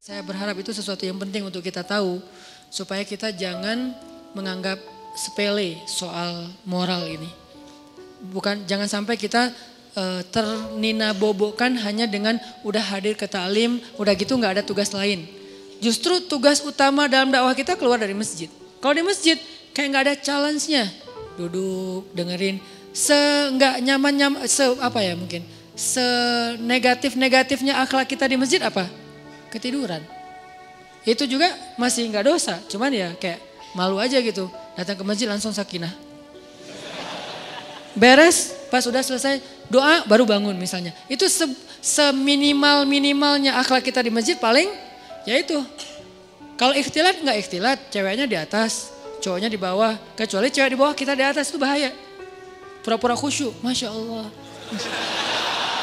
Saya berharap itu sesuatu yang penting untuk kita tahu supaya kita jangan menganggap sepele soal moral ini. Jangan sampai kita terninabobokan hanya dengan udah hadir ke taklim, udah gitu nggak ada tugas lain. Justru tugas utama dalam dakwah kita keluar dari masjid. Kalau di masjid kayak nggak ada challenge-nya, duduk dengerin, nggak nyaman mungkin senegatif-negatifnya akhlak kita di masjid apa? Ketiduran. Itu juga masih nggak dosa, cuman ya kayak malu aja gitu. Datang ke masjid langsung sakinah. Beres, pas udah selesai doa baru bangun misalnya. Itu seminimal-minimalnya akhlak kita di masjid paling ya itu. Kalau ikhtilat nggak ikhtilat, ceweknya di atas, cowoknya di bawah. Kecuali cewek di bawah kita di atas itu bahaya. Pura-pura khusyuk, Masya Allah.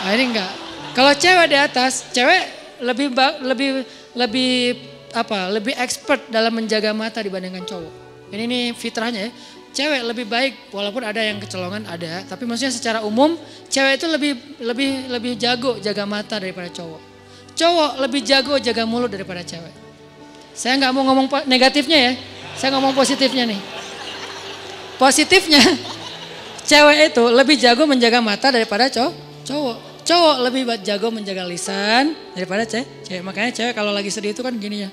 Nah ini enggak. Kalau cewek di atas, cewek lebih expert dalam menjaga mata dibandingkan cowok. Ini fitrahnya ya. Cewek lebih baik walaupun ada yang kecolongan ada, tapi maksudnya secara umum cewek itu lebih jago jaga mata daripada cowok. Cowok lebih jago jaga mulut daripada cewek. Saya nggak mau ngomong negatifnya ya, saya ngomong positifnya nih. Positifnya cewek itu lebih jago menjaga mata daripada cowok. Cowok lebih jago menjaga lisan daripada cewek. Makanya cewek kalau lagi sedih itu kan gini ya.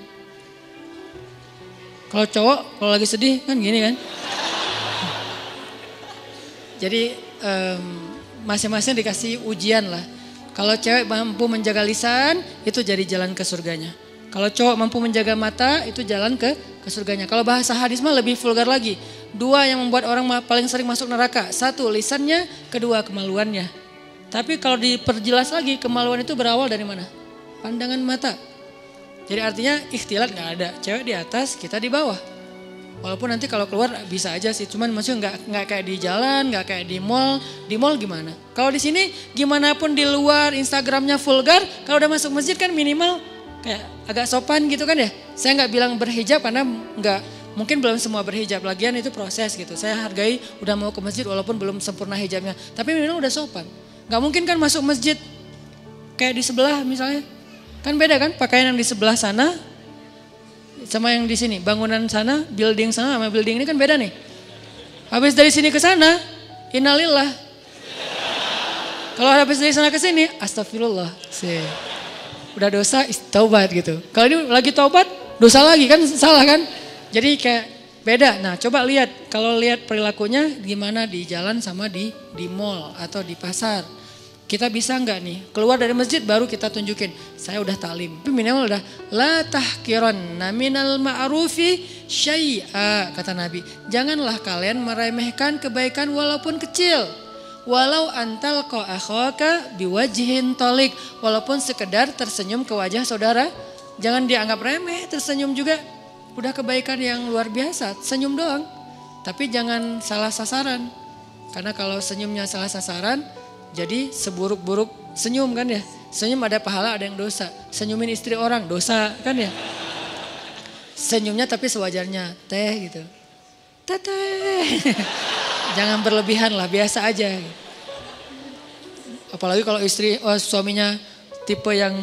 Kalau cowok kalau lagi sedih kan gini kan. Jadi masing-masing dikasih ujian lah. Kalau cewek mampu menjaga lisan itu jadi jalan ke surganya. Kalau cowok mampu menjaga mata itu jalan ke surganya. Kalau bahasa hadis mah lebih vulgar lagi. 2 yang membuat orang paling sering masuk neraka. 1 lisannya, 2 kemaluannya. Tapi kalau diperjelas lagi kemaluan itu berawal dari mana? Pandangan mata. Jadi artinya ikhtilat gak ada. Cewek di atas, kita di bawah. Walaupun nanti kalau keluar bisa aja sih. Cuman maksudnya gak kayak di jalan, gak kayak di mall. Di mall gimana? Kalau di sini gimana pun di luar Instagramnya vulgar. Kalau udah masuk masjid kan minimal kayak agak sopan gitu kan ya. Saya gak bilang berhijab karena mungkin belum semua berhijab. Lagian itu proses gitu. Saya hargai udah mau ke masjid walaupun belum sempurna hijabnya. Tapi minimal udah sopan. Gak mungkin kan masuk masjid kayak di sebelah misalnya. Kan beda kan pakaian yang di sebelah sana sama yang di sini. Bangunan sana, building sana sama building ini kan beda nih. Habis dari sini ke sana, innalillah. Kalau habis dari sana ke sini, astagfirullah. Udah dosa, taubat gitu. Kalau ini lagi taubat, dosa lagi kan salah kan. Jadi kayak beda. Nah coba lihat, kalau lihat perilakunya gimana di jalan sama di mall atau di pasar. Kita bisa nggak nih keluar dari masjid baru kita tunjukin saya udah taklim. Tapi minimal udah la tahkiranna minal ma'rufi syai'a kata Nabi. Janganlah kalian meremehkan kebaikan walaupun kecil. Walau antal akhaka biwajhin tolik. Walaupun sekedar tersenyum ke wajah saudara. Jangan dianggap remeh, tersenyum juga. Udah kebaikan yang luar biasa, senyum doang. Tapi jangan salah sasaran. Karena kalau senyumnya salah sasaran, jadi seburuk-buruk senyum kan ya. Senyum ada pahala ada yang dosa. Senyumin istri orang dosa kan ya. Senyumnya tapi sewajarnya, teh gitu. Teteh. Jangan berlebihan lah, biasa aja. Apalagi kalau suaminya tipe yang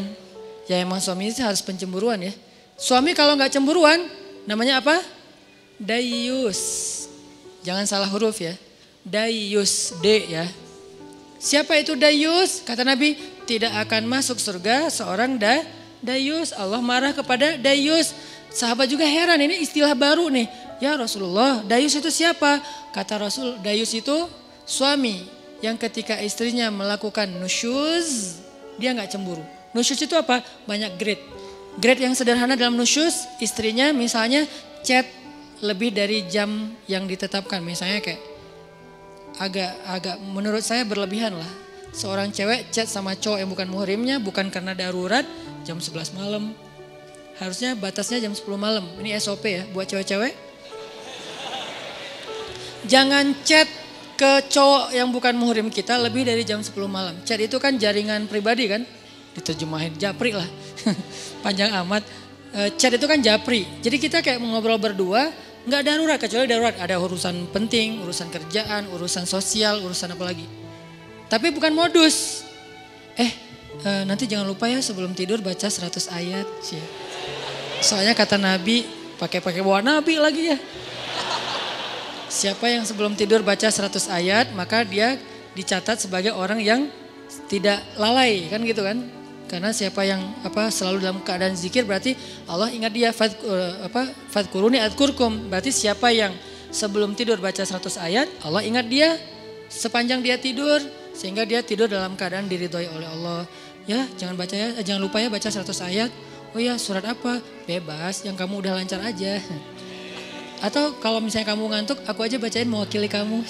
ya emang suami itu harus pencemburuan ya. Suami kalau nggak cemburuan namanya apa? Dayus. Jangan salah huruf ya. Dayus, D ya. Siapa itu dayus? Kata Nabi, tidak akan masuk surga seorang dayus. Allah marah kepada dayus. Sahabat juga heran, ini istilah baru nih. Ya Rasulullah, dayus itu siapa? Kata Rasul, dayus itu suami yang ketika istrinya melakukan nusyuz, dia nggak cemburu. Nusyuz itu apa? Banyak grade. Grade yang sederhana dalam nusyuz, istrinya misalnya chat lebih dari jam yang ditetapkan. Misalnya kayak agak menurut saya berlebihan lah. Seorang cewek chat sama cowok yang bukan muhrimnya bukan karena darurat jam 11 malam. Harusnya batasnya jam 10 malam. Ini SOP ya buat cewek-cewek. Jangan chat ke cowok yang bukan muhrim kita lebih dari jam 10 malam. Chat itu kan jaringan pribadi kan. Diterjemahin japri lah. Panjang amat. Chat itu kan japri. Jadi kita kayak ngobrol berdua. Nggak darurat, kecuali darurat. Ada urusan penting, urusan kerjaan, urusan sosial, urusan apa lagi. Tapi bukan modus. Nanti jangan lupa ya sebelum tidur baca 100 ayat. Soalnya kata Nabi, pakai bawa Nabi lagi ya. Siapa yang sebelum tidur baca 100 ayat, maka dia dicatat sebagai orang yang tidak lalai, kan gitu kan. Karena siapa yang selalu dalam keadaan zikir berarti Allah ingat dia. Fadkuruni adkurkum. Berarti siapa yang sebelum tidur baca 100 ayat, Allah ingat dia sepanjang dia tidur. Sehingga dia tidur dalam keadaan diridhoi oleh Allah. Ya jangan lupa ya baca 100 ayat. Oh ya surat apa? Bebas, yang kamu udah lancar aja. Atau kalau misalnya kamu ngantuk, aku aja bacain mewakili kamu.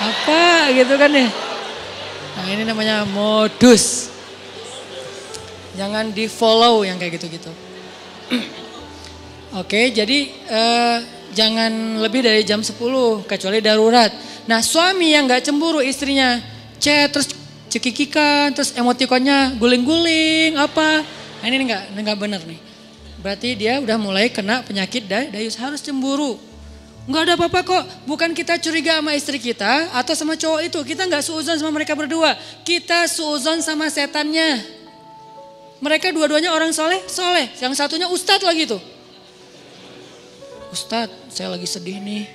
Apa gitu kan ya. Nah ini namanya modus. Jangan di follow yang kayak gitu-gitu. Oke, jadi jangan lebih dari jam 10 kecuali darurat. Nah suami yang gak cemburu istrinya chat terus cekikikan, terus emotikonnya guling-guling apa. Nah, ini enggak benar nih. Berarti dia udah mulai kena penyakit dayus, harus cemburu. Enggak ada apa-apa kok, bukan kita curiga sama istri kita atau sama cowok itu. Kita enggak suuzon sama mereka berdua, kita suuzon sama setannya. Mereka dua-duanya orang soleh, yang satunya ustadz lagi tuh. Ustadz, saya lagi sedih nih.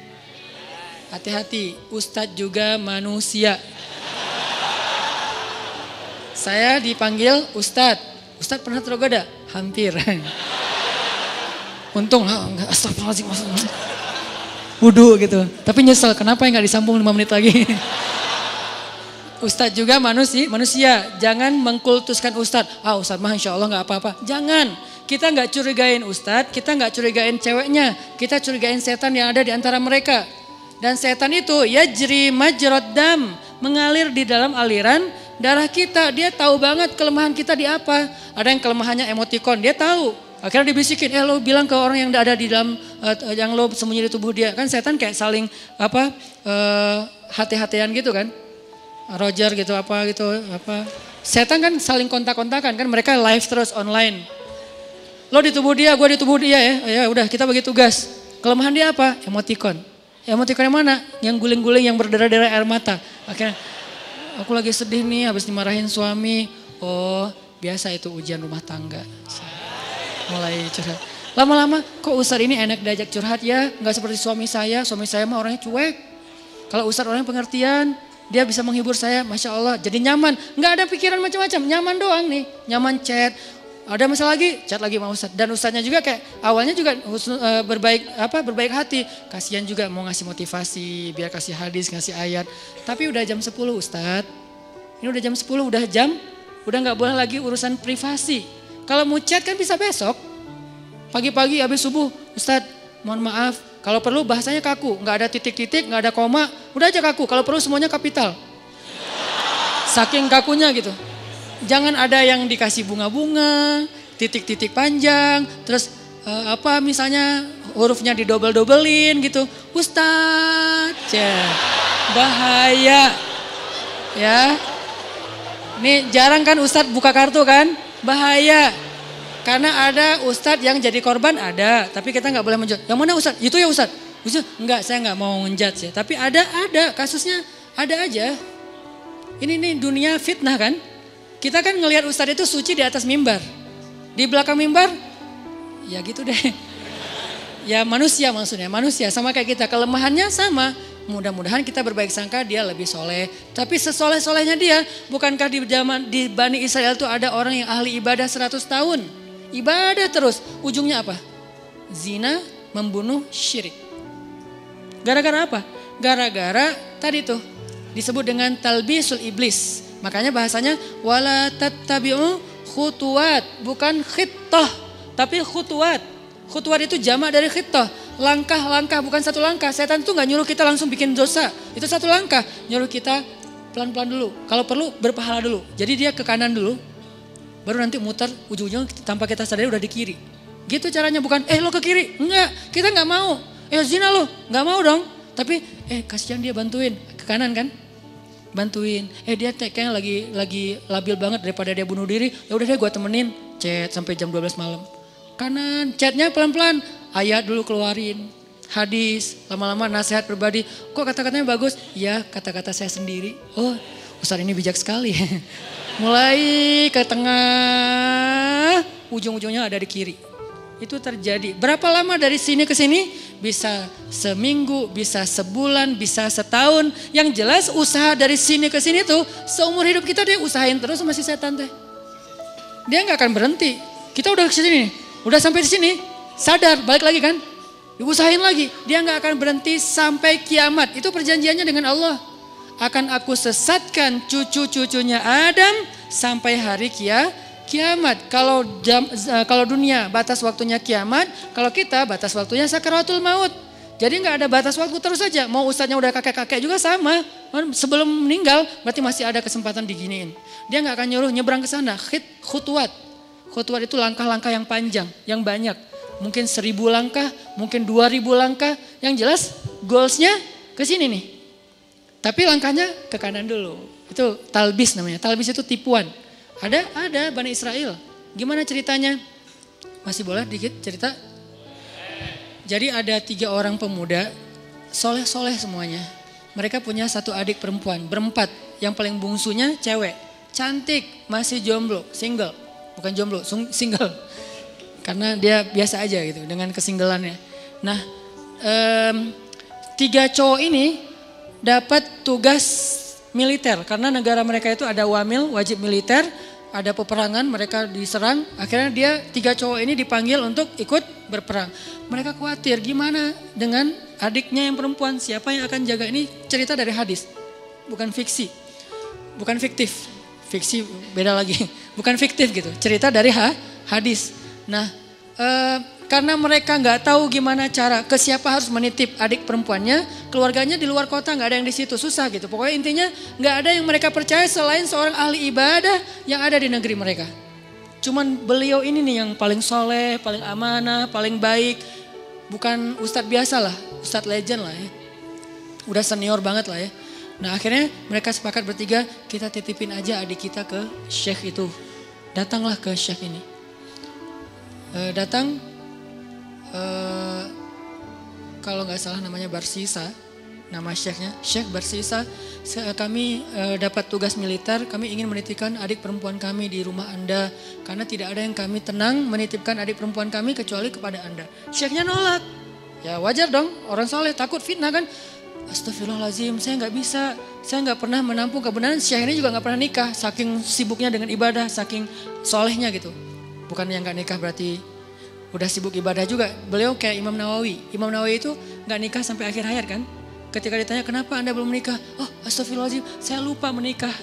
Hati-hati, ustadz juga manusia. Saya dipanggil ustadz. Ustadz pernah tergoda? Hampir. Untung enggak, astagfirullahaladzim. Wudu gitu. Tapi nyesel kenapa enggak disambung 5 menit lagi. Ustadz juga manusia. Jangan mengkultuskan ustadz. Ustadz mah insya Allah enggak apa-apa. Jangan. Kita enggak curigain ustadz, kita enggak curigain ceweknya. Kita curigain setan yang ada di antara mereka. Dan setan itu yajri majrad dam, mengalir di dalam aliran darah kita. Dia tahu banget kelemahan kita di apa. Ada yang kelemahannya emotikon, dia tahu. Akhirnya dibisikin, lo bilang ke orang yang ada di dalam, yang lo sembunyi di tubuh dia. Kan setan kayak saling hati-hatian gitu kan. Roger gitu apa. Setan kan saling kontak-kontakan kan, mereka live terus online. Lo di tubuh dia, gue di tubuh dia ya. Ya udah kita bagi tugas. Kelemahan dia apa? Emotikon. Emotikon yang mana? Yang guling-guling, yang berdarah-darah air mata. Akhirnya, aku lagi sedih nih habis dimarahin suami. Oh biasa itu ujian rumah tangga. Mulai curhat. Lama-lama kok Ustadz ini enak diajak curhat ya. Gak seperti suami saya mah orangnya cuek. Kalau Ustadz orangnya pengertian, dia bisa menghibur saya, Masya Allah. Jadi nyaman, gak ada pikiran macam-macam, nyaman doang nih. Nyaman chat, ada masalah lagi, chat lagi sama Ustadz. Dan Ustadznya juga kayak awalnya juga berbaik hati. Kasihan juga mau ngasih motivasi, biar kasih hadis, ngasih ayat. Tapi udah jam 10 Ustadz, ini udah jam 10, udah gak boleh lagi urusan privasi. Kalau mau chat kan bisa besok, pagi-pagi habis subuh, Ustadz mohon maaf, kalau perlu bahasanya kaku, nggak ada titik-titik, nggak ada koma, udah aja kaku, kalau perlu semuanya kapital. Saking kakunya gitu. Jangan ada yang dikasih bunga-bunga, titik-titik panjang, terus misalnya hurufnya didobel-dobelin gitu. Ustadz, bahaya. Ya, ini jarang kan Ustadz buka kartu kan? Bahaya. Karena ada ustadz yang jadi korban ada. Tapi kita gak boleh menjudge. Yang mana ustadz? Itu ya ustadz? Enggak, saya gak mau menjudge ya. Tapi ada kasusnya ada aja. Ini dunia fitnah kan. Kita kan ngelihat ustadz itu suci di atas mimbar. Di belakang mimbar ya gitu deh. Ya manusia maksudnya. Manusia sama kayak kita. Kelemahannya sama. Mudah-mudahan kita berbaik sangka dia lebih soleh. Tapi sesoleh-solehnya dia, bukankah di Bani Israel itu ada orang yang ahli ibadah 100 tahun. Ibadah terus, ujungnya apa? Zina, membunuh, syirik. Gara-gara apa? Gara-gara tadi tuh disebut dengan talbisul iblis. Makanya bahasanya wala tattabi'u khutuwat, bukan khittah, tapi khutuwat. Khutuwat itu jamak dari khittah. Langkah-langkah, bukan satu langkah. Setan itu gak nyuruh kita langsung bikin dosa. Itu satu langkah. Nyuruh kita pelan-pelan dulu. Kalau perlu berpahala dulu. Jadi dia ke kanan dulu. Baru nanti muter ujung-ujungnya tanpa kita sadari udah di kiri. Gitu caranya, bukan lo ke kiri. Enggak, kita gak mau. Zina lo, gak mau dong. Tapi kasihan dia, bantuin. Ke kanan kan. Bantuin. Dia kayaknya lagi labil banget daripada dia bunuh diri. Ya udah deh gue temenin. Chat sampai jam 12 malam. Kanan, chatnya pelan-pelan. Ayat dulu keluarin, hadis, lama-lama nasihat pribadi. Kok kata-katanya bagus? Ya kata-kata saya sendiri. Oh Ustadz ini bijak sekali. Mulai ke tengah, ujung-ujungnya ada di kiri. itu terjadi. Berapa lama dari sini ke sini? Bisa seminggu, bisa sebulan, bisa setahun. Yang jelas usaha dari sini ke sini tuh seumur hidup kita dia usahain terus sama si setan teh. Dia nggak akan berhenti. Kita udah ke sini, udah sampai di sini, sadar balik lagi kan? Diusahain lagi. Dia nggak akan berhenti sampai kiamat. Itu perjanjiannya dengan Allah. Akan aku sesatkan cucu-cucunya Adam sampai hari kiamat. Kalau dunia batas waktunya kiamat, kalau kita batas waktunya sakaratul maut. Jadi nggak ada batas waktu, terus saja. Mau ustadznya udah kakek-kakek juga sama. Sebelum meninggal berarti masih ada kesempatan diginiin. Dia nggak akan nyuruh nyebrang ke sana. Khutwat. Khutwat itu langkah-langkah yang panjang, yang banyak. Mungkin 1000 langkah, mungkin 2000 langkah. Yang jelas goalsnya ke sini nih. Tapi langkahnya ke kanan dulu. Itu talbis namanya. Talbis itu tipuan. Ada Bani Israel. Gimana ceritanya? Masih boleh dikit cerita? Jadi ada 3 orang pemuda, soleh-soleh semuanya. Mereka punya 1 adik perempuan, berempat. Yang paling bungsunya cewek, cantik, masih jomblo, single. Bukan jomblo, single. Karena dia biasa aja gitu dengan kesinggelannya. Nah, 3 cowok ini dapat tugas militer karena negara mereka itu ada wamil, wajib militer, ada peperangan, mereka diserang. Akhirnya dia 3 cowok ini dipanggil untuk ikut berperang. Mereka khawatir gimana dengan adiknya yang perempuan, siapa yang akan jaga. Ini cerita dari hadis, bukan fiksi, bukan fiktif. Fiksi beda lagi, bukan fiktif gitu, cerita dari hadis. Nah, karena mereka nggak tahu gimana cara ke siapa harus menitip adik perempuannya, keluarganya di luar kota, nggak ada yang di situ, susah gitu. Pokoknya intinya nggak ada yang mereka percaya selain seorang ahli ibadah yang ada di negeri mereka. Cuman beliau ini nih yang paling soleh, paling amanah, paling baik. Bukan ustadz biasa lah, ustadz legend lah ya. Udah senior banget lah ya. Nah akhirnya mereka sepakat bertiga, kita titipin aja adik kita ke syekh itu. Datanglah ke syekh ini. Kalau nggak salah namanya Barsisa, nama syekhnya, Syekh Barsisa. Kami dapat tugas militer, kami ingin menitipkan adik perempuan kami di rumah Anda. Karena tidak ada yang kami tenang menitipkan adik perempuan kami kecuali kepada Anda. Syekhnya nolak. Ya wajar dong, orang soleh takut fitnah kan. Astagfirullahaladzim, saya nggak bisa, saya nggak pernah menampung kebenaran. Syekh ini juga nggak pernah nikah, saking sibuknya dengan ibadah, saking solehnya gitu. Bukan yang nggak nikah berarti udah sibuk ibadah juga. Beliau kayak Imam Nawawi. Imam Nawawi itu nggak nikah sampai akhir hayat kan. Ketika ditanya kenapa Anda belum menikah? Oh astagfirullahaladzim, saya lupa menikah.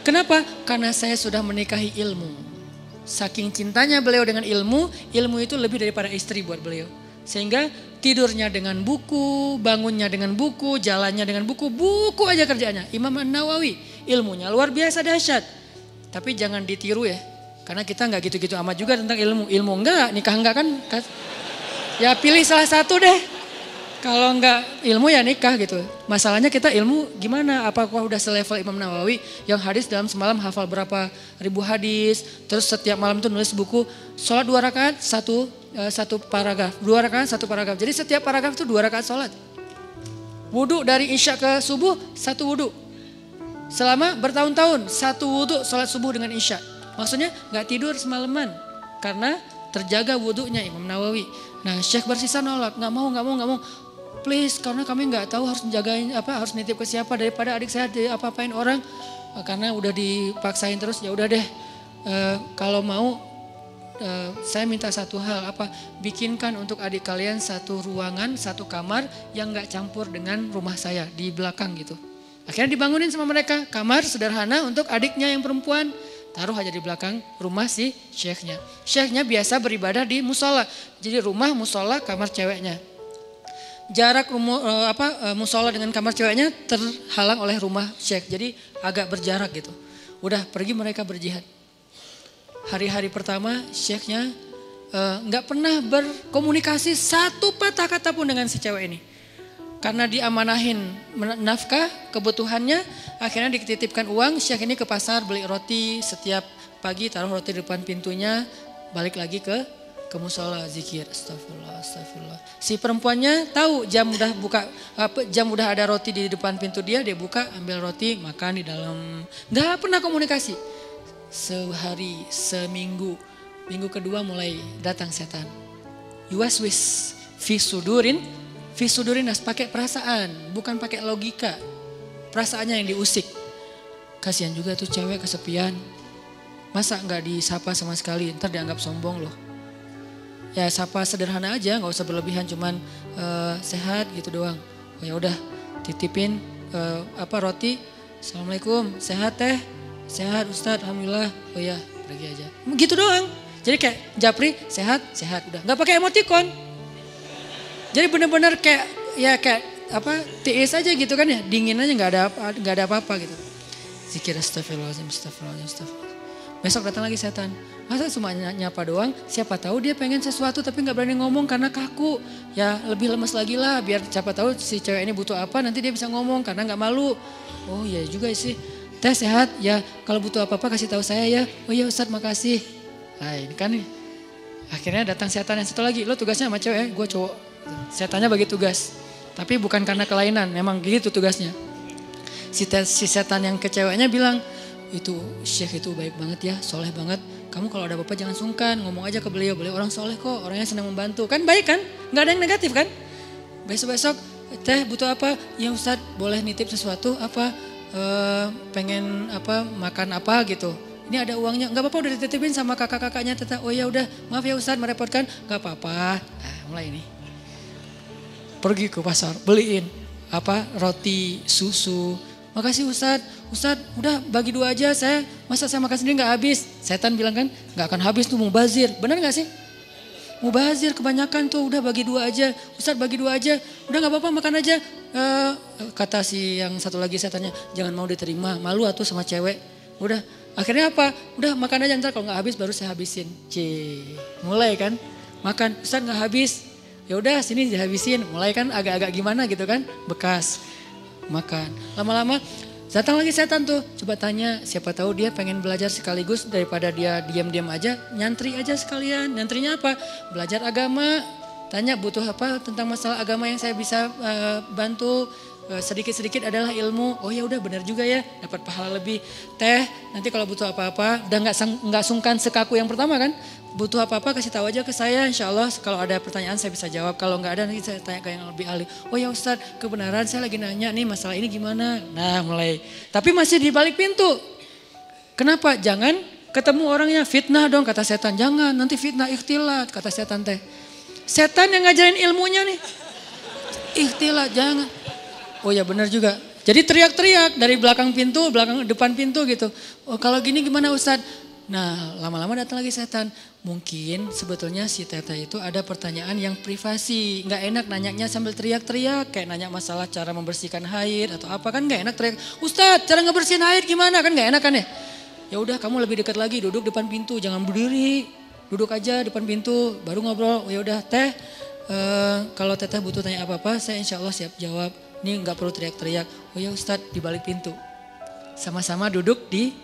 Kenapa? Karena saya sudah menikahi ilmu. Saking cintanya beliau dengan ilmu, ilmu itu lebih daripada istri buat beliau. Sehingga tidurnya dengan buku, bangunnya dengan buku, jalannya dengan buku, buku aja kerjaannya. Imam Nawawi, ilmunya luar biasa dahsyat. Tapi jangan ditiru ya. Karena kita nggak gitu-gitu amat juga tentang ilmu. Ilmu enggak, nikah enggak kan. Ya pilih salah satu deh. Kalau enggak ilmu ya nikah gitu. Masalahnya kita ilmu gimana? Apakah udah selevel Imam Nawawi yang hadis dalam semalam hafal berapa ribu hadis. Terus setiap malam tuh nulis buku. Sholat 2 rakaat, satu paragraf. 2 rakaat, 1 paragraf. Jadi setiap paragraf itu 2 rakaat sholat. Wudhu dari isya ke subuh, 1 wudhu. Selama bertahun-tahun, 1 wudhu sholat subuh dengan isya. Maksudnya gak tidur semalaman karena terjaga wudhunya Imam Nawawi. Nah Syekh Barsisa nolak, gak mau. Please, karena kami gak tahu harus menjagain harus nitip ke siapa daripada adik saya apa-apain orang. Karena udah dipaksain terus, ya udah deh. Kalau mau saya minta satu hal, bikinkan untuk adik kalian 1 ruangan, 1 kamar yang gak campur dengan rumah saya di belakang gitu. Akhirnya dibangunin sama mereka kamar sederhana untuk adiknya yang perempuan. Taruh aja di belakang rumah si syekhnya. Syekhnya biasa beribadah di musola. Jadi rumah, musola, kamar ceweknya. Jarak musola dengan kamar ceweknya terhalang oleh rumah syekh. Jadi agak berjarak gitu. Udah pergi mereka berjihad. Hari-hari pertama syekhnya nggak pernah berkomunikasi 1 patah kata pun dengan si cewek ini. Karena diamanahin nafkah, kebutuhannya, akhirnya dititipkan uang, syekh ini ke pasar beli roti, setiap pagi taruh roti di depan pintunya, balik lagi ke musola zikir, astagfirullah. Si perempuannya tahu jam udah ada roti di depan pintu dia buka, ambil roti, makan di dalam. Gak pernah komunikasi. Sehari, seminggu, Minggu kedua mulai datang setan. Yuwaswis fi sudurin nas, pakai perasaan, bukan pakai logika. Perasaannya yang diusik. Kasihan juga tuh cewek kesepian. Masa nggak disapa sama sekali, ntar dianggap sombong loh. Ya sapa sederhana aja, nggak usah berlebihan, cuman sehat gitu doang. Oh ya udah, titipin roti. Assalamualaikum, sehat teh? Sehat Ustadz, alhamdulillah. Oh ya, pergi aja. Gitu doang. Jadi kayak japri, sehat, udah. Nggak pakai emoticon. Jadi benar-benar kayak tiis aja gitu kan ya, dingin aja, nggak ada apa-apa gitu. Zikir astagfirullahaladzim. Besok datang lagi setan. Masa cuma nyapa doang, siapa tahu dia pengen sesuatu tapi nggak berani ngomong karena kaku. Ya lebih lemes lagi lah, biar siapa tahu si cewek ini butuh apa, nanti dia bisa ngomong karena nggak malu. Oh iya juga sih. Teh sehat ya, kalau butuh apa-apa kasih tahu saya ya. Oh iya Ustadz makasih. Nah ini kan nih. Akhirnya datang setan yang satu lagi. Lo tugasnya sama cewek, gue cowok. Setannya bagi tugas. Tapi bukan karena kelainan, memang gitu tugasnya. Si setan yang ke ceweknya bilang, itu Syekh itu baik banget ya, soleh banget. Kamu kalau ada apa-apa jangan sungkan, ngomong aja ke beliau orang soleh kok, orangnya senang membantu. Kan baik kan, gak ada yang negatif kan. Besok-besok, teh butuh apa? Ya Ustadz boleh nitip sesuatu apa? Pengen makan apa gitu. Ini ada uangnya, nggak apa-apa udah dititipin sama kakak-kakaknya. Oh ya udah, maaf ya Ustadz merepotkan, nggak apa-apa. Nah, mulai ini. Pergi ke pasar, beliin roti, susu. Makasih Ustadz udah bagi 2 aja, masa saya makan sendiri nggak habis. Setan bilang kan, nggak akan habis tuh mubazir, benar nggak sih? Mubazir kebanyakan tuh, udah bagi 2 aja. Ustadz bagi 2 aja, udah nggak apa-apa makan aja. Kata si yang satu lagi setannya, jangan mau diterima, malu atuh sama cewek. Udah, akhirnya apa? Udah makan aja, ntar kalau nggak habis baru saya habisin. Mulai kan, makan, Ustadz nggak habis. Ya udah sini dihabisin, mulai kan agak-agak gimana gitu kan, bekas. Makan, lama-lama datang lagi setan tuh, coba tanya, siapa tahu dia pengen belajar sekaligus daripada dia diam-diam aja, nyantri aja sekalian. Nyantrinya apa? Belajar agama. Tanya butuh apa tentang masalah agama yang saya bisa bantu. Sedikit-sedikit adalah ilmu. Oh ya udah benar juga ya, dapat pahala lebih. Teh nanti kalau butuh apa-apa, udah nggak sungkan sekaku yang pertama kan. Butuh apa-apa kasih tahu aja ke saya, insya Allah kalau ada pertanyaan saya bisa jawab. Kalau nggak ada nanti saya tanya ke yang lebih ahli. Oh ya Ustadz, kebenaran saya lagi nanya nih masalah ini gimana. Nah mulai, tapi masih di balik pintu. Kenapa? Jangan ketemu orangnya, fitnah dong kata setan. Jangan, nanti fitnah ikhtilat kata setan teh. Setan yang ngajarin ilmunya nih, ikhtilat jangan. Oh ya benar juga. Jadi teriak-teriak dari belakang pintu, depan pintu gitu. Oh kalau gini gimana Ustadz? Nah lama-lama datang lagi setan. Mungkin sebetulnya si Teta itu ada pertanyaan yang privasi. Gak enak nanyanya sambil teriak-teriak. Kayak nanya masalah cara membersihkan haid atau apa kan gak enak teriak. Ustadz cara ngebersihin haid gimana kan gak enak kan ya. Ya udah kamu lebih dekat lagi duduk depan pintu jangan berdiri. Duduk aja depan pintu baru ngobrol. Oh ya udah teh kalau Teta butuh tanya apa-apa saya insya Allah siap jawab. Ini gak perlu teriak-teriak. Oh ya Ustadz di balik pintu. Sama-sama duduk di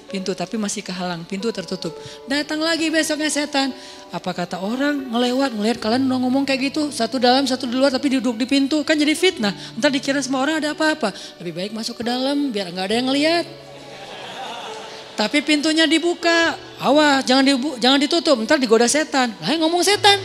pintu tapi masih kehalang, pintu tertutup. Datang lagi besoknya setan. Apa kata orang ngelihat kalian udah ngomong kayak gitu. Satu dalam satu di luar tapi duduk di pintu. Kan jadi fitnah. Ntar dikira semua orang ada apa-apa. Lebih baik masuk ke dalam biar gak ada yang ngelihat. Tapi pintunya dibuka. Awas jangan ditutup. Ntar digoda setan. Lah ngomong setan.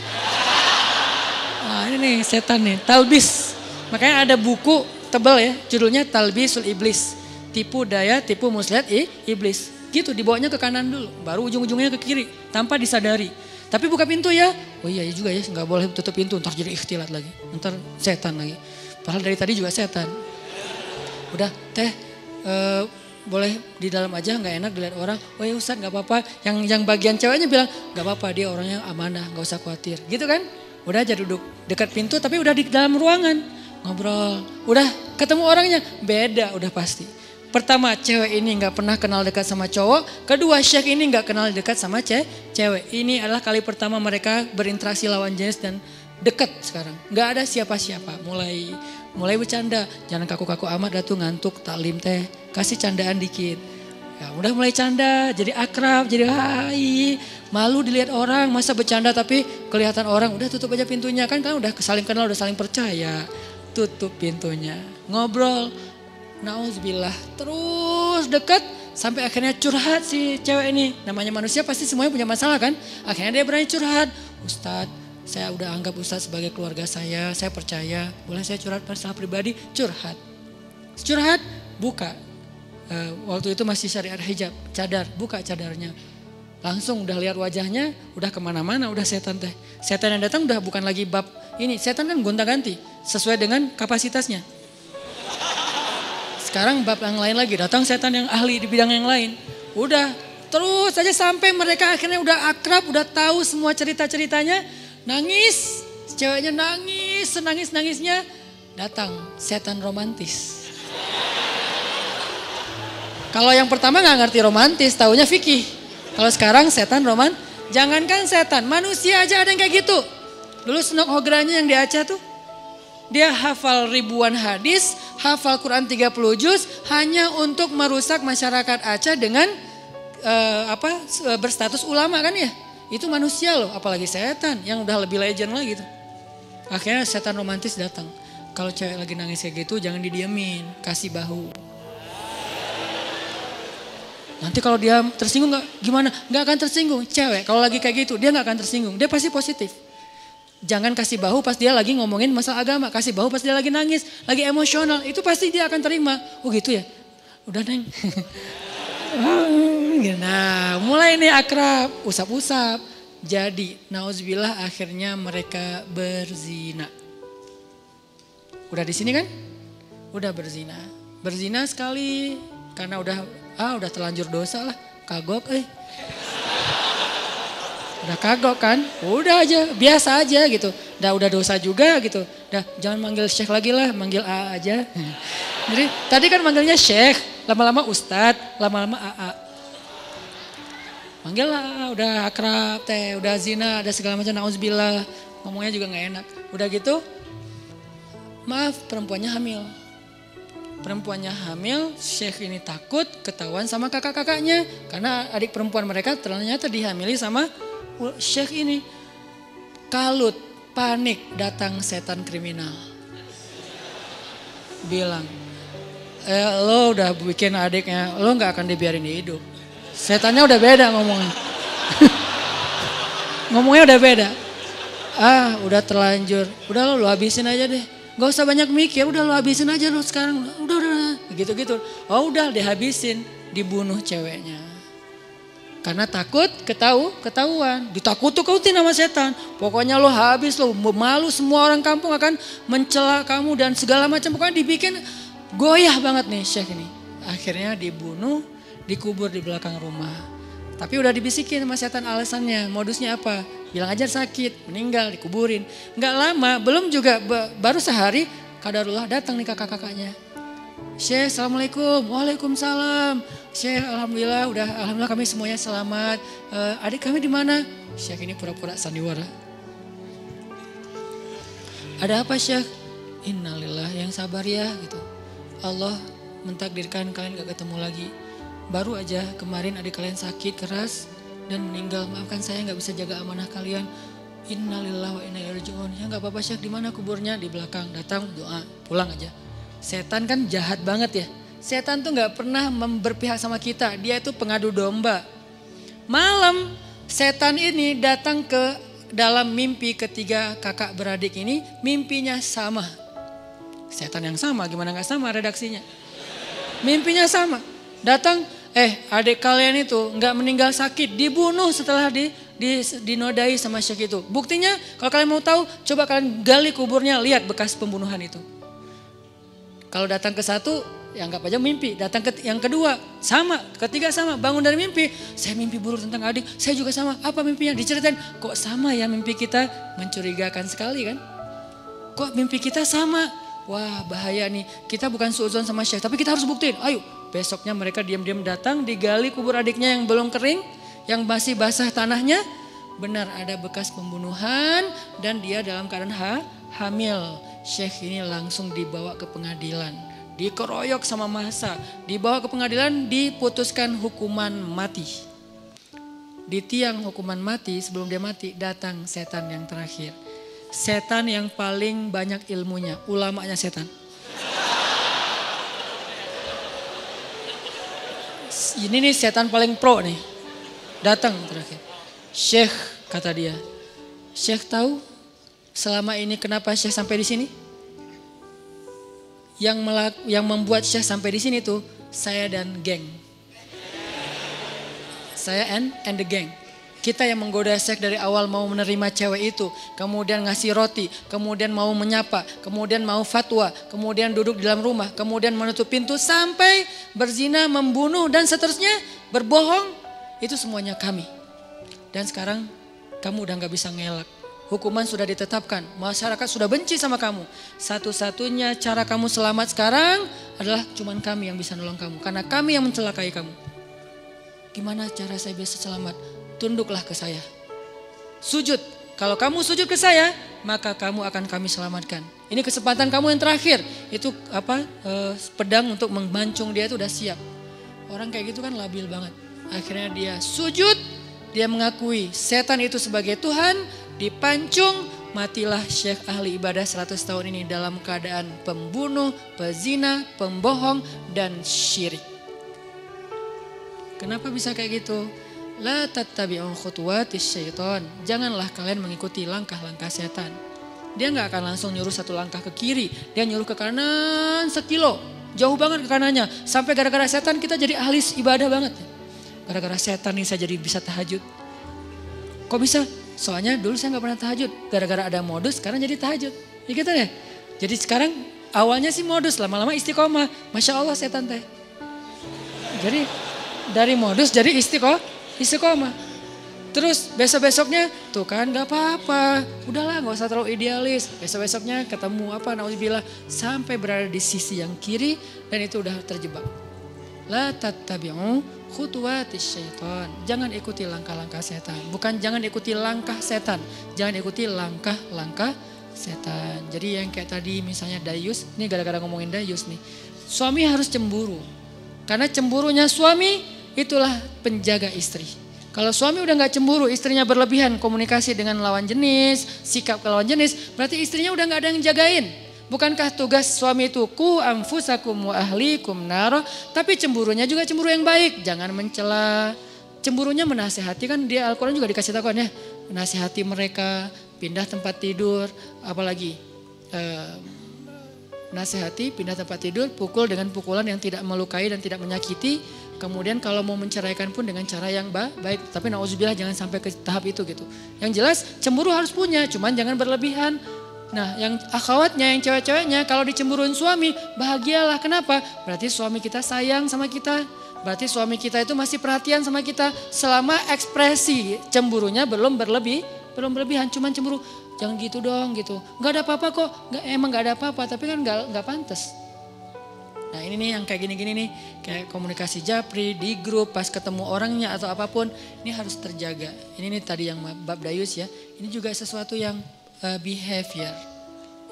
Nah ini nih setan nih. Talbis. Makanya ada buku tebal ya, judulnya Talbisul Iblis. Tipu daya, tipu muslihat iblis. Gitu dibawanya ke kanan dulu, baru ujung-ujungnya ke kiri tanpa disadari. Tapi buka pintu ya. Oh iya juga ya, nggak boleh tutup pintu, ntar jadi ikhtilat lagi. Ntar setan lagi. Padahal dari tadi juga setan. Udah teh boleh di dalam aja nggak enak dilihat orang. Oh ya Ustadz nggak apa-apa. Yang bagian ceweknya bilang nggak apa-apa dia orangnya amanah, nggak usah khawatir. Gitu kan? Udah aja duduk dekat pintu tapi udah di dalam ruangan. Ngobrol, udah ketemu orangnya, beda udah pasti. Pertama cewek ini gak pernah kenal dekat sama cowok, kedua Syekh ini gak kenal dekat sama cewek. Ini adalah kali pertama mereka berinteraksi lawan jenis dan dekat sekarang. Gak ada siapa-siapa, mulai bercanda, jangan kaku-kaku amat datu ngantuk taklim teh, kasih candaan dikit. Ya udah mulai canda, jadi akrab, jadi hai, malu dilihat orang, masa bercanda tapi kelihatan orang, udah tutup aja pintunya kan udah saling kenal, udah saling percaya. Tutup pintunya, ngobrol, nauzubillah, terus dekat Sampai akhirnya curhat si cewek ini. Namanya manusia pasti semuanya punya masalah kan. Akhirnya dia berani curhat. Ustadz, saya udah anggap Ustadz sebagai keluarga saya percaya. Boleh saya curhat masalah pribadi? Curhat. Curhat, buka. Waktu itu masih syariat hijab, cadar, buka cadarnya. Langsung udah lihat wajahnya, udah kemana-mana, udah setan teh. Setan yang datang udah bukan lagi bab ini. Setan kan gonta-ganti, sesuai dengan kapasitasnya. Sekarang bab yang lain lagi, datang setan yang ahli di bidang yang lain. Udah terus saja sampai mereka akhirnya udah akrab, udah tahu semua cerita-ceritanya. Nangis, ceweknya nangis, senangis-nangisnya. Datang setan romantis. Kalau yang pertama gak ngerti romantis, taunya fikih. Kalau sekarang setan jangankan setan, manusia aja ada yang kayak gitu. Dulu Senok Hogranya yang di Aceh tuh, dia hafal ribuan hadis, hafal Quran 30 juz hanya untuk merusak masyarakat Aceh dengan berstatus ulama kan ya. Itu manusia loh, apalagi setan yang udah lebih legend lah gitu. Akhirnya setan romantis datang. Kalau cewek lagi nangis kayak gitu jangan didiemin, kasih bahu. Nanti kalau dia tersinggung gimana? Gak akan tersinggung. Cewek kalau lagi kayak gitu dia gak akan tersinggung. Dia pasti positif. Jangan kasih bahu pas dia lagi ngomongin masalah agama. Kasih bahu pas dia lagi nangis, lagi emosional. Itu pasti dia akan terima. Oh gitu ya? Udah Neng. Nah mulai nih akrab, usap-usap. Jadi nauzubillah akhirnya mereka berzina. Udah di sini kan? Udah berzina. Berzina sekali karena udah terlanjur dosa lah. Kagok Udah kagok kan? Udah aja, biasa aja gitu. Udah dosa juga gitu. Jangan manggil Syekh lagi lah, manggil A aja. Jadi tadi kan manggilnya Syekh, lama-lama Ustadz, lama-lama AA. Manggil lah, udah akrab teh, udah zina, ada segala macam, nauzubillah. Ngomongnya juga gak enak. Udah gitu, maaf perempuannya hamil. Perempuannya hamil, Syekh ini takut ketahuan sama kakak-kakaknya. Karena adik perempuan mereka ternyata dihamili sama Syekh ini. Kalut, panik, datang setan kriminal. Bilang, lo udah bikin adiknya, lo gak akan dibiarin hidup. Setannya udah beda ngomongnya. Ngomongnya udah beda. Udah terlanjur, udah lo habisin aja deh. Gak usah banyak mikir, udah lo habisin aja lo sekarang. Udah. Gitu-gitu. Oh udah dihabisin, dibunuh ceweknya. Karena takut ketahuan. Ditakut-takutin sama setan. Pokoknya lo habis, lo malu, semua orang kampung akan mencela kamu dan segala macam. Pokoknya dibikin goyah banget nih Syekh ini. Akhirnya dibunuh, dikubur di belakang rumah. Tapi udah dibisikin sama setan alasannya, modusnya apa? Bilang aja sakit, meninggal, dikuburin. Nggak lama, belum juga, baru sehari, kadarullah datang nih kakak-kakaknya. Syekh, assalamualaikum, waalaikumsalam. Syekh, alhamdulillah kami semuanya selamat. Adik kami di mana? Syekh ini pura-pura sandiwara. Ada apa Syekh? Innalillah, yang sabar ya gitu. Allah mentakdirkan kalian gak ketemu lagi. Baru aja kemarin adik kalian sakit keras dan meninggal. Maafkan saya gak bisa jaga amanah kalian. Innalillahi wa inna ilaihi raji'un. Ya gak apa-apa Syekh, di mana kuburnya? Di belakang. Datang doa, pulang aja. Setan kan jahat banget ya. Setan tuh gak pernah berpihak sama kita. Dia itu pengadu domba. Malam setan ini datang ke dalam mimpi ketiga kakak beradik ini. Mimpinya sama. Setan yang sama, gimana gak sama redaksinya. Mimpinya sama. Datang, adik kalian itu gak meninggal sakit. Dibunuh setelah dinodai sama Syekh itu. Buktinya kalau kalian mau tahu, coba kalian gali kuburnya, lihat bekas pembunuhan itu. Kalau datang ke satu, ya anggap aja mimpi. Datang ke yang kedua, sama. Ketiga sama, bangun dari mimpi. Saya mimpi buruk tentang adik, saya juga sama. Apa mimpinya? Diceritain, kok sama ya mimpi kita? Mencurigakan sekali kan? Kok mimpi kita sama? Wah bahaya nih, kita bukan suudzon sama Syekh, tapi kita harus buktiin. Ayo, besoknya mereka diam-diam datang, digali kubur adiknya yang belum kering, yang masih basah tanahnya. Benar ada bekas pembunuhan dan dia dalam keadaan hamil. Syekh ini langsung dibawa ke pengadilan, dikeroyok sama massa, dibawa ke pengadilan, diputuskan hukuman mati. Di tiang hukuman mati, sebelum dia mati, datang setan yang terakhir. Setan yang paling banyak ilmunya, ulamanya setan. Ini nih setan paling pro nih. Datang terakhir. Syekh, kata dia. Syekh tahu selama ini kenapa Syekh sampai di sini? Yang membuat Syekh sampai di sini tuh saya dan geng. Saya and the gang. Kita yang menggoda Syekh dari awal mau menerima cewek itu, kemudian ngasih roti, kemudian mau menyapa, kemudian mau fatwa, kemudian duduk di dalam rumah, kemudian menutup pintu sampai berzina, membunuh dan seterusnya, berbohong, itu semuanya kami. Dan sekarang kamu udah gak bisa ngelak. Hukuman sudah ditetapkan, masyarakat sudah benci sama kamu. Satu-satunya cara kamu selamat sekarang adalah cuman kami yang bisa nolong kamu. Karena kami yang mencelakai kamu. Gimana cara saya bisa selamat? Tunduklah ke saya. Sujud. Kalau kamu sujud ke saya, maka kamu akan kami selamatkan. Ini kesempatan kamu yang terakhir. Itu pedang untuk membancung dia itu udah siap. Orang kayak gitu kan labil banget. Akhirnya dia sujud, dia mengakui setan itu sebagai Tuhan, dipancung, matilah Syekh ahli ibadah 100 tahun ini dalam keadaan pembunuh, pezina, pembohong, dan syirik. Kenapa bisa kayak gitu? La tattabi'u khutuwatis syaitan. Janganlah kalian mengikuti langkah-langkah setan. Dia gak akan langsung nyuruh satu langkah ke kiri. Dia nyuruh ke kanan 1 kilo. Jauh banget ke kanannya. Sampai gara-gara setan kita jadi ahli ibadah banget. Gara-gara setan nih saya jadi bisa tahajud. Kok bisa? Soalnya dulu saya gak pernah tahajud. Gara-gara ada modus sekarang jadi tahajud. Ya gitu ya. Jadi sekarang awalnya sih modus. Lama-lama istiqomah. Masya Allah setan teh. Jadi dari modus jadi istiqomah. Terus besok-besoknya tuh kan gak apa-apa. Udahlah gak usah terlalu idealis. Besok-besoknya ketemu nauzubillah. Sampai berada di sisi yang kiri dan itu udah terjebak. La tattabi'u khutuwatis syaitan. Jangan ikuti langkah-langkah setan. Bukan jangan ikuti langkah setan. Jangan ikuti langkah-langkah setan. Jadi yang kayak tadi misalnya dayus. Ini gara-gara ngomongin dayus nih. Suami harus cemburu. Karena cemburunya suami itulah penjaga istri. Kalau suami udah gak cemburu, istrinya berlebihan komunikasi dengan lawan jenis, sikap ke lawan jenis, berarti istrinya udah gak ada yang jagain. Bukankah tugas suami itu ku anfusakum wa ahlikum naro, tapi cemburunya juga cemburu yang baik, jangan mencela. Cemburunya menasehati, kan dia Al-Quran juga dikasih tahu kan ya, menasehati mereka, pindah tempat tidur, apalagi nasihati, pindah tempat tidur, pukul dengan pukulan yang tidak melukai dan tidak menyakiti. Kemudian kalau mau menceraikan pun dengan cara yang baik. Tapi nauzubillah jangan sampai ke tahap itu gitu. Yang jelas cemburu harus punya, cuman jangan berlebihan. Nah yang akhwatnya, yang cewek-ceweknya kalau dicemburuin suami, bahagialah. Kenapa? Berarti suami kita sayang sama kita. Berarti suami kita itu masih perhatian sama kita. Selama ekspresi cemburunya belum berlebihan, cuman cemburu. Jangan gitu dong gitu. Gak ada apa-apa kok. Emang gak ada apa-apa tapi kan gak pantas. Nah ini nih yang kayak gini-gini nih. Kayak komunikasi japri di grup pas ketemu orangnya atau apapun. Ini harus terjaga. Ini nih tadi yang bab dayus ya. Ini juga sesuatu yang behavior.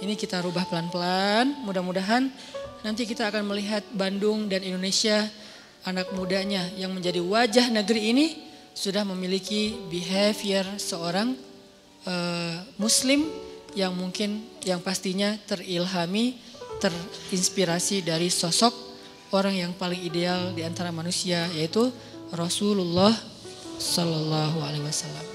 Ini kita rubah pelan-pelan. Mudah-mudahan nanti kita akan melihat Bandung dan Indonesia. Anak mudanya yang menjadi wajah negeri ini. Sudah memiliki behavior seorang Muslim yang mungkin yang pastinya terilhami, terinspirasi dari sosok orang yang paling ideal di antara manusia yaitu Rasulullah Sallallahu Alaihi Wasallam.